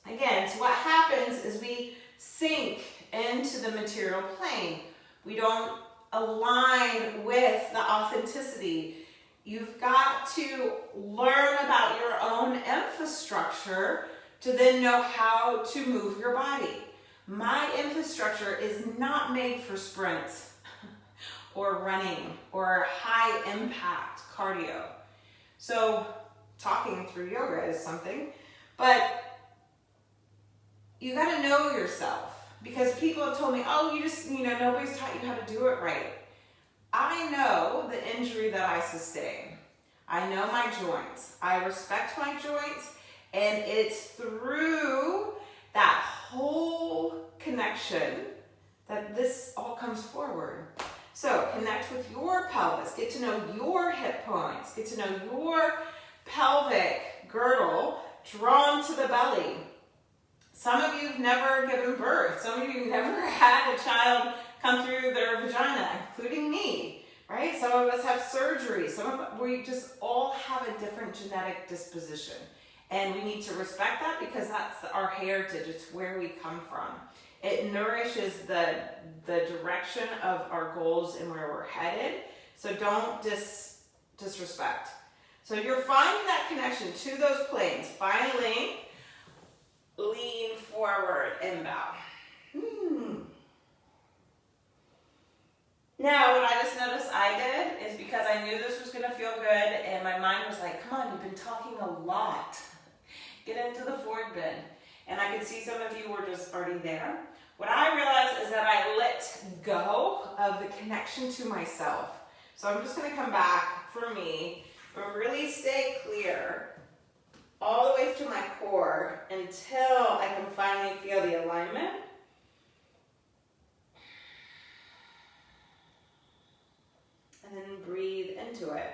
again, so what happens is we sink into the material plane. We don't align with the authenticity. You've got to learn about your own infrastructure to then know how to move your body. My infrastructure is not made for sprints or running or high impact cardio. So talking through yoga is something, but you got to know yourself, because people have told me, oh, you just, nobody's taught you how to do it right. I know the injury that I sustained. I know my joints. I respect my joints, and it's through that whole connection that this all comes forward. So connect with your pelvis, get to know your hip points, get to know your pelvic girdle drawn to the belly. Some of you have never given birth. Some of you have never had a child come through their vagina, including me, right? Some of us have surgery. We just all have a different genetic disposition. And we need to respect that, because that's our heritage. It's where we come from. It nourishes the direction of our goals and where we're headed. So don't disrespect. So you're finding that connection to those planes. Finally, lean forward and bow. Now, what I just noticed I did is, because I knew this was going to feel good, and my mind was like, come on, you've been talking a lot. Get into the forward bend. And I could see some of you were just already there. What I realized is that I let go of the connection to myself. So I'm just going to come back for me and really stay clear all the way through my core until I can finally feel the alignment. And then breathe into it.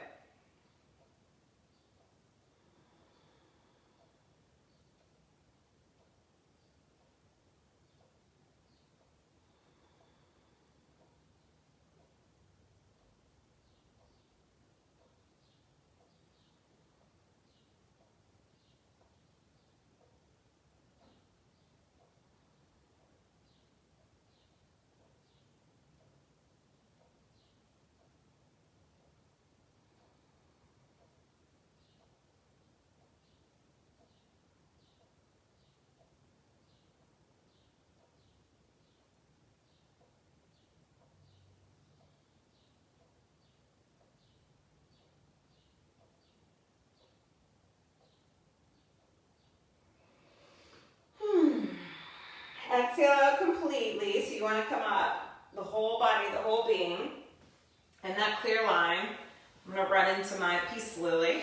Exhale out completely. So you want to come up, the whole body, the whole being. And that clear line, I'm going to run into my peace lily,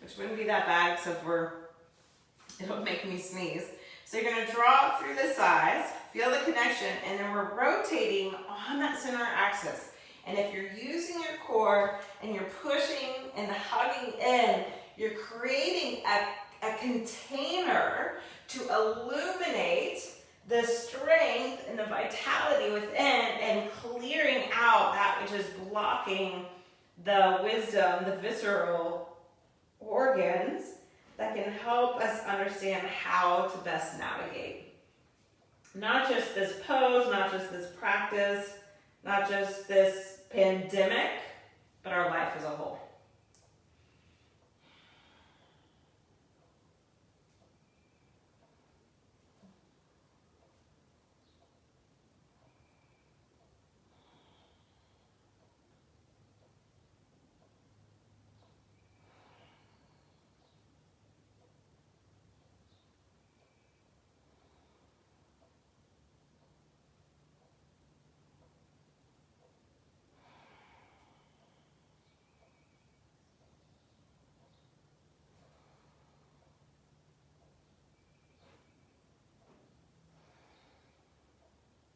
which wouldn't be that bad except for it'll make me sneeze. So you're going to draw up through the sides, feel the connection, and then we're rotating on that center axis. And if you're using your core and you're pushing and hugging in, you're creating a container to illuminate the strength and the vitality within, and clearing out that which is blocking the wisdom, the visceral organs that can help us understand how to best navigate. Not just this pose, not just this practice, not just this pandemic, but our life as a whole.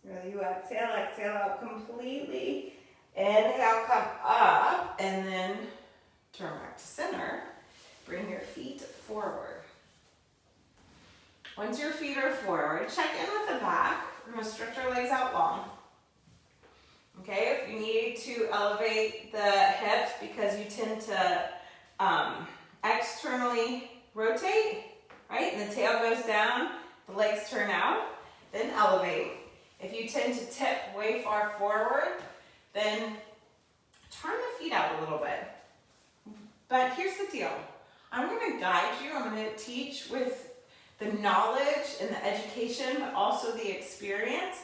Really, you exhale, exhale out completely. Inhale, come up, and then turn back to center. Bring your feet forward. Once your feet are forward, check in with the back. We're going to stretch our legs out long. Okay, if you need to elevate the hips because you tend to externally rotate, right? And the tail goes down, the legs turn out, then elevate. If you tend to tip way far forward, then turn the feet out a little bit. But here's the deal. I'm going to guide you. I'm going to teach with the knowledge and the education, but also the experience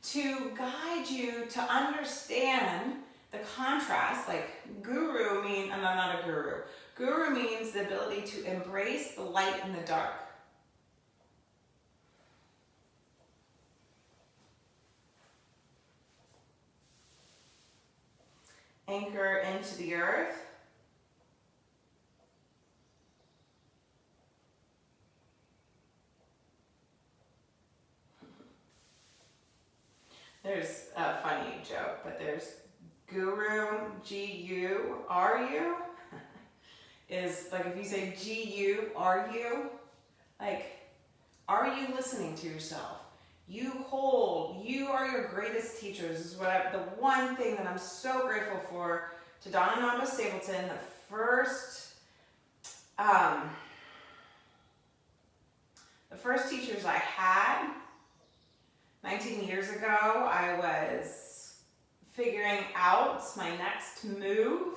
to guide you to understand the contrast. Like guru means, and I'm not a guru. Guru means the ability to embrace the light and the dark. Anchor into the earth. There's a funny joke, but there's guru, G-U-R-U, is like if you say G-U-R-U, like, are you listening to yourself? You are your greatest teachers, is what the one thing that I'm so grateful for to Donna and Namba Stapleton, the first teachers I had 19 years ago. I was figuring out my next move,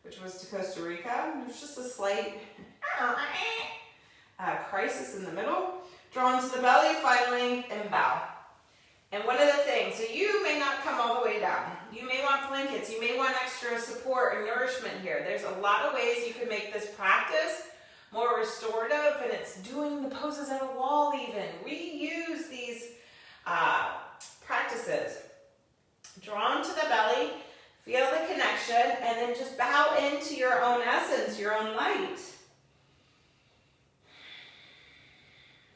which was to Costa Rica. There was just a slight crisis in the middle. Draw into the belly, find length, and bow. And one of the things, so you may not come all the way down. You may want blankets. You may want extra support and nourishment here. There's a lot of ways you can make this practice more restorative, and it's doing the poses at a wall even. Reuse these practices. Draw into the belly, feel the connection, and then just bow into your own essence, your own light.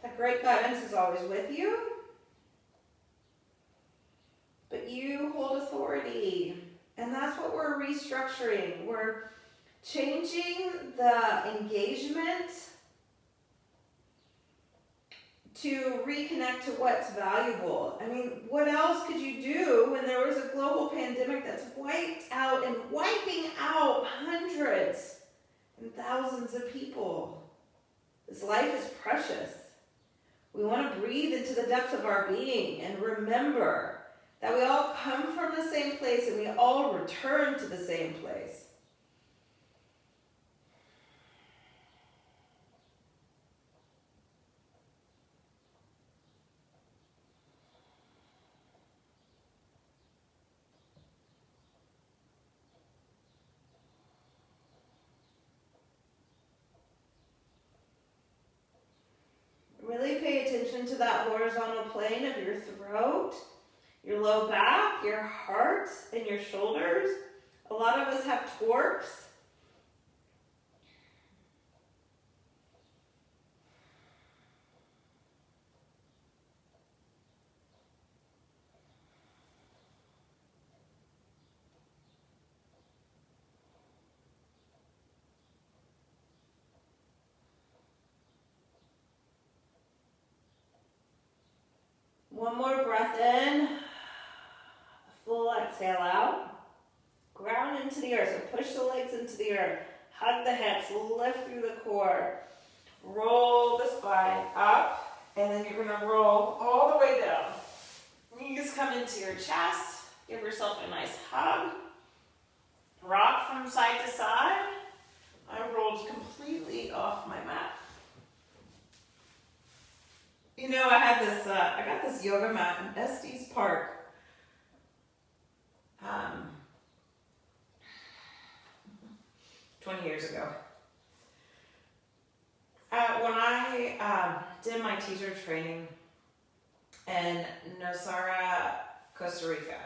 That great guidance is always with you, but you hold authority, and that's what we're restructuring. We're changing the engagement to reconnect to what's valuable. I mean, what else could you do when there was a global pandemic that's wiped out and wiping out hundreds and thousands of people? This life is precious. We want to breathe into the depths of our being and remember that we all come from the same place and we all return to the same place. Really pay attention to that horizontal plane of your throat, your low back, your heart, and your shoulders. A lot of us have torques. One more breath in, full exhale out. Ground into the earth, so push the legs into the earth. Hug the hips, lift through the core. Roll the spine up, and then you're gonna roll all the way down. Knees come into your chest. Give yourself a nice hug. Rock from side to side. I rolled completely off my mat. You know, I got this yoga mat in Estes Park. 20 years ago. When I did my teacher training in Nosara, Costa Rica,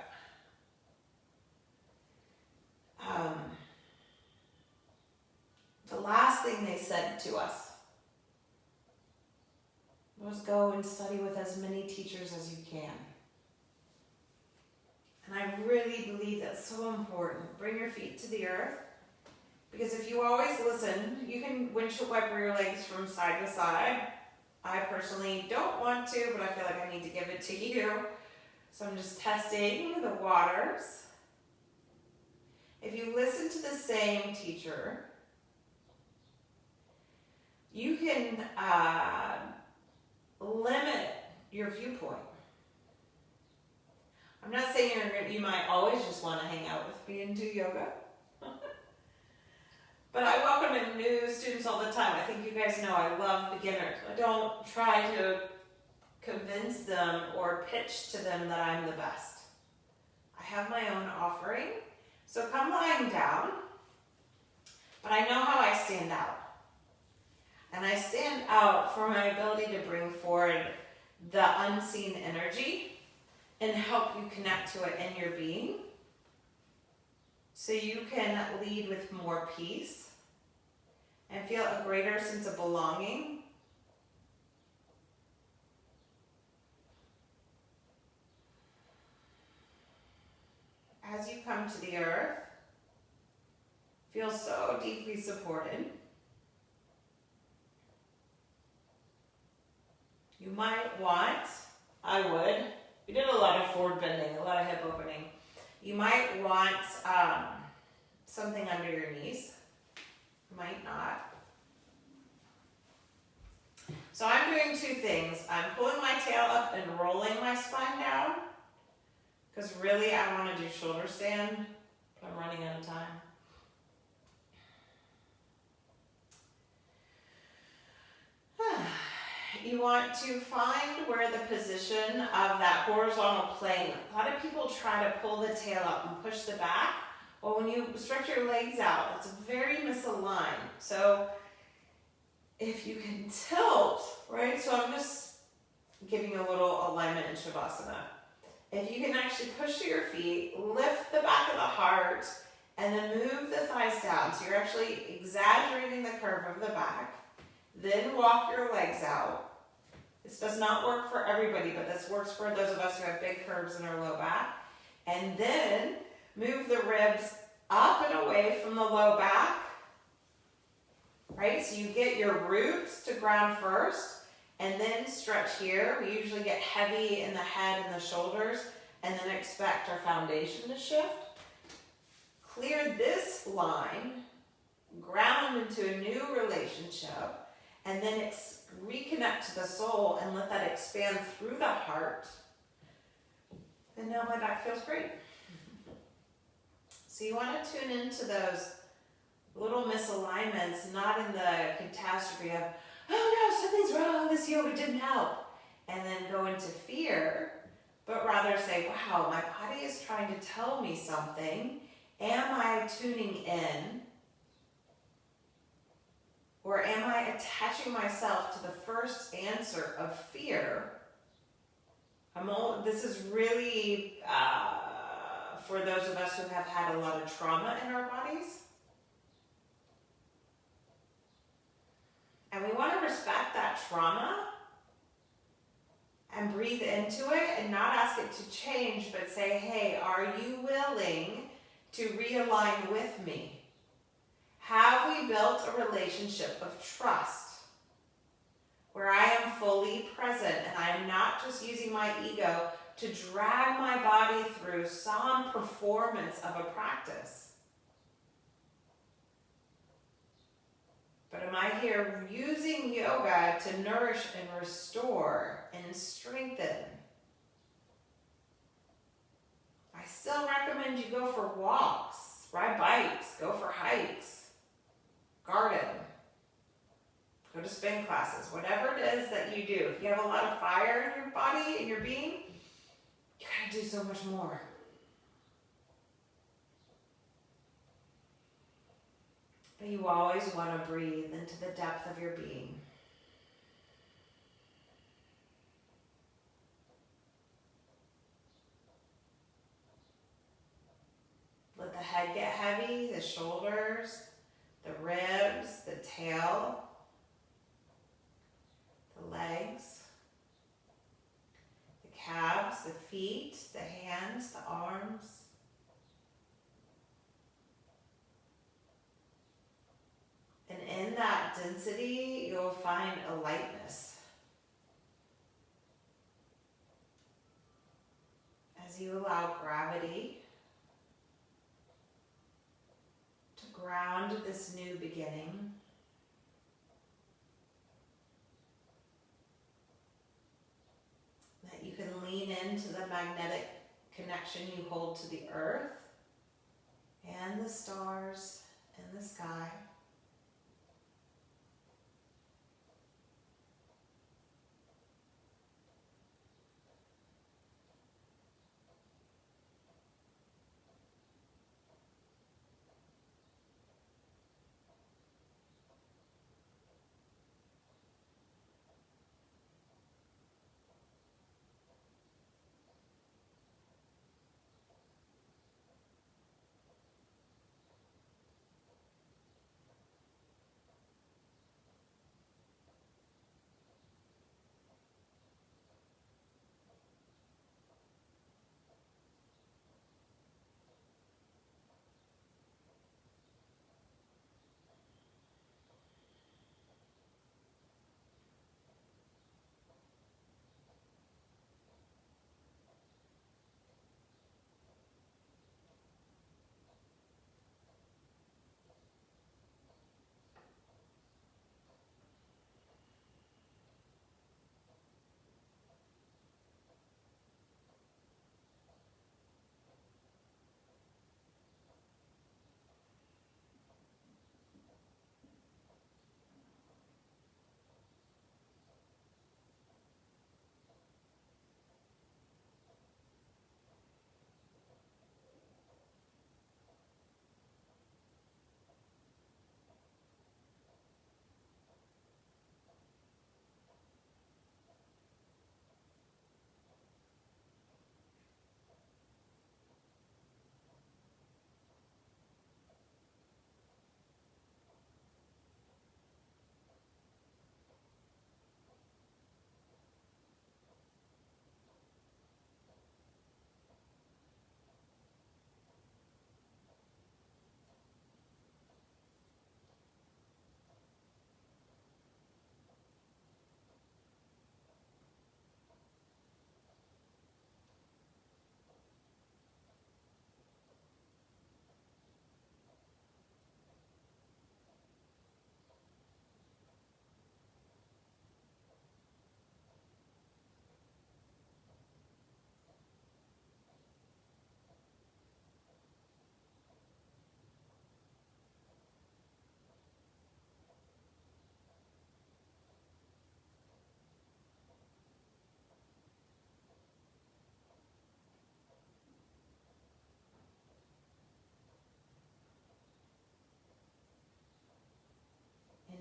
the last thing they said to us was go and study with as many teachers as you can. And I really believe that's so important. Bring your feet to the earth. Because if you always listen, you can windshield wiper your legs from side to side. I personally don't want to, but I feel like I need to give it to you. So I'm just testing the waters. If you listen to the same teacher, you can limit your viewpoint. I'm not saying you might always just want to hang out with me and do yoga. But I welcome in new students all the time. I think you guys know I love beginners. I don't try to convince them or pitch to them that I'm the best. I have my own offering. So come lying down. But I know how I stand out. And I stand out for my ability to bring forward the unseen energy and help you connect to it in your being so you can lead with more peace and feel a greater sense of belonging. As you come to the earth, feel so deeply supported. You might want, we did a lot of forward bending, a lot of hip opening. You might want something under your knees. Might not. So I'm doing two things. I'm pulling my tail up and rolling my spine down. Because really I want to do shoulder stand, but I'm running out of time. You want to find where the position of that horizontal plane. A lot of people try to pull the tail up and push the back. Well, when you stretch your legs out, it's very misaligned. So if you can tilt, right? So I'm just giving you a little alignment in Shavasana. If you can actually push to your feet, lift the back of the heart, and then move the thighs down. So you're actually exaggerating the curve of the back. Then walk your legs out. This does not work for everybody, but this works for those of us who have big curves in our low back. And then move the ribs up and away from the low back. Right? So you get your roots to ground first, and then stretch here. We usually get heavy in the head and the shoulders, and then expect our foundation to shift. Clear this line, ground into a new relationship, and then reconnect to the soul and let that expand through the heart. And now my back feels great. So you want to tune into those little misalignments, not in the catastrophe of, oh no, something's wrong, this yoga didn't help. And then go into fear, but rather say, wow, my body is trying to tell me something. Am I tuning in? Or am I attaching myself to the first answer of fear? This is really for those of us who have had a lot of trauma in our bodies. And we want to respect that trauma and breathe into it and not ask it to change, but say, hey, are you willing to realign with me? Have we built a relationship of trust where I am fully present and I am not just using my ego to drag my body through some performance of a practice? But am I here using yoga to nourish and restore and strengthen? I still recommend you go for walks, ride bikes, go for hikes. Garden, go to spin classes, whatever it is that you do. If you have a lot of fire in your body, in your being, you gotta do so much more. But you always want to breathe into the depth of your being. Let the head get heavy, the shoulders, the ribs, the tail, the legs, the calves, the feet, the hands, the arms. And in that density, you'll find a lightness. As you allow gravity to ground this new beginning, that you can lean into the magnetic connection you hold to the earth and the stars and the sky.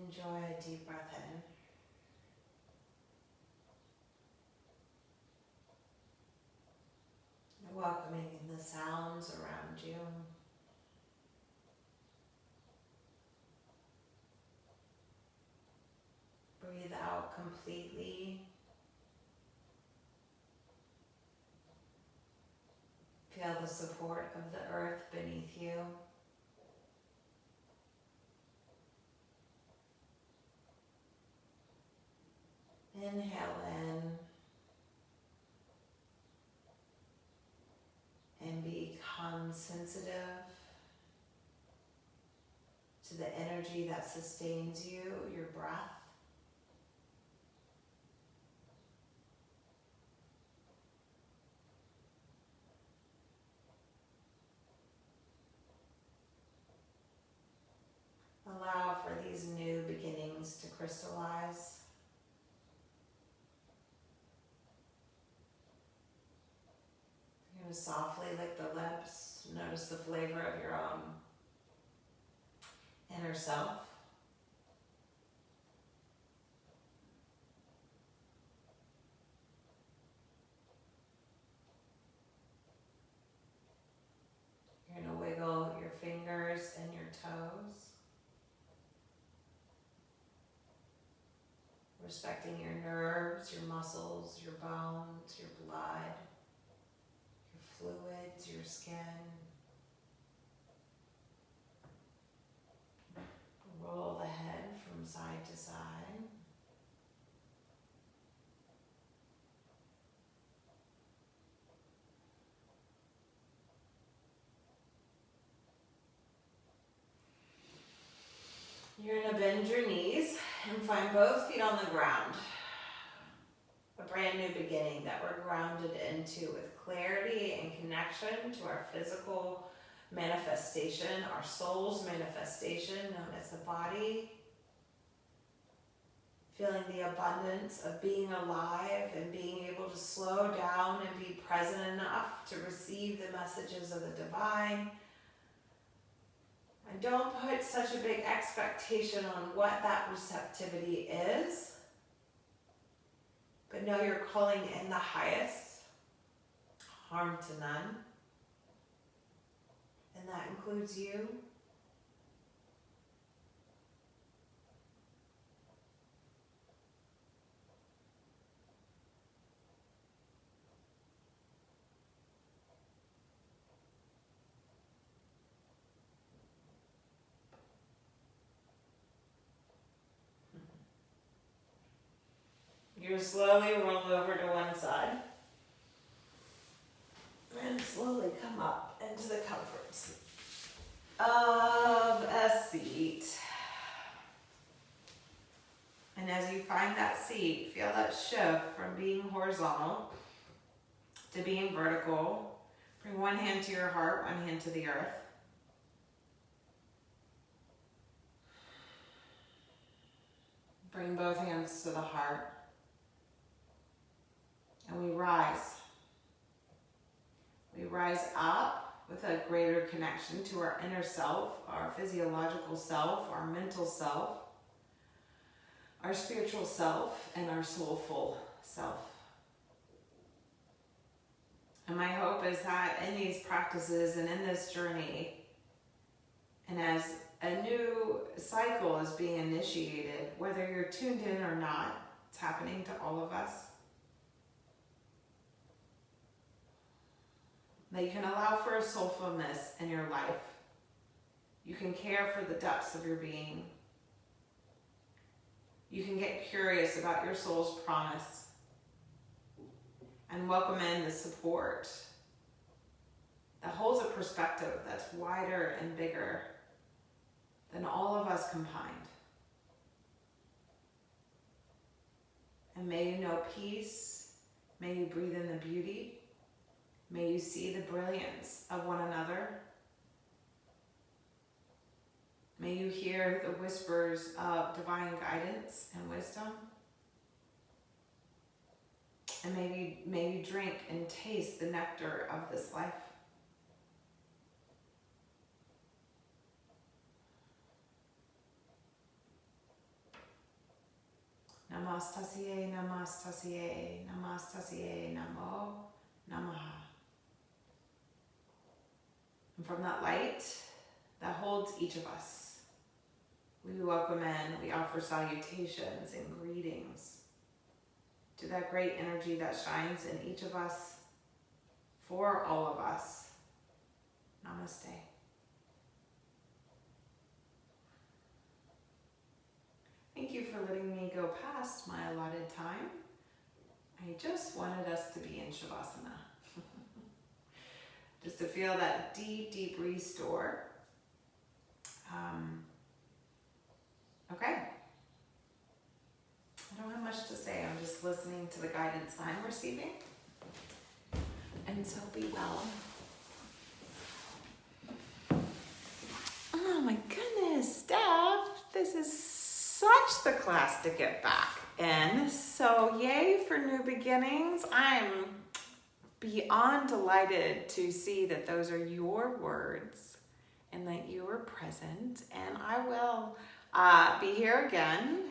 Enjoy a deep breath in. Welcoming in the sounds around you. Breathe out completely. Feel the support of the earth beneath you. Inhale in and become sensitive to the energy that sustains you, your breath. Allow for these new beginnings to crystallize. You're going to softly lick the lips. Notice the flavor of your own inner self. You're going to wiggle your fingers and your toes. Respecting your nerves, your muscles, your bones, your blood. skin. Roll the head from side to side. You're going to bend your knees and find both feet on the ground. A brand new beginning that we're grounded into with clarity and connection to our physical manifestation, our soul's manifestation known as the body. Feeling the abundance of being alive and being able to slow down and be present enough to receive the messages of the divine. And don't put such a big expectation on what that receptivity is, but know you're calling in the highest, harm to none, and that includes you. You're slowly roll over to one side and slowly come up into the comforts of a seat. And as you find that seat, feel that shift from being horizontal to being vertical. Bring one hand to your heart, one hand to the earth. Bring both hands to the heart. And we rise. We rise up with a greater connection to our inner self, our physiological self, our mental self, our spiritual self, and our soulful self. And my hope is that in these practices and in this journey, and as a new cycle is being initiated, whether you're tuned in or not, it's happening to all of us, that you can allow for a soulfulness in your life. You can care for the depths of your being. You can get curious about your soul's promise and welcome in the support that holds a perspective that's wider and bigger than all of us combined. And may you know peace. May you breathe in the beauty. May you see the brilliance of one another. May you hear the whispers of divine guidance and wisdom. And may you drink and taste the nectar of this life. Namaste, namaste, namaste, namo, namaha. And from that light that holds each of us, we welcome in, we offer salutations and greetings to that great energy that shines in each of us, for all of us. Namaste. Thank you for letting me go past my allotted time. I just wanted us to be in Shavasana. Just to feel that deep, deep restore. Okay. I don't have much to say. I'm just listening to the guidance I'm receiving. And so be well. Oh my goodness, Steph. This is such the class to get back in. So yay for new beginnings. I'm beyond delighted to see that those are your words and that you are present. And I will be here again.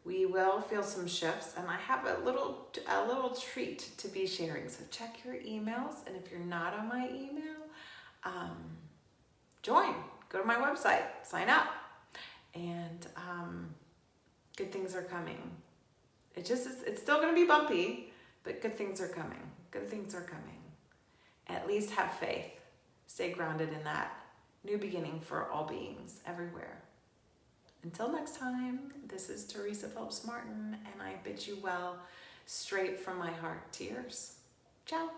We will feel some shifts, and I have a little treat to be sharing. So check your emails, and if you're not on my email, join. Go to my website, sign up, and good things are coming. It's still going to be bumpy, but good things are coming. Good things are coming. At least have faith. Stay grounded in that new beginning for all beings everywhere. Until next time, this is Teresa Phelps Martin, and I bid you well, straight from my heart. Tears. Ciao.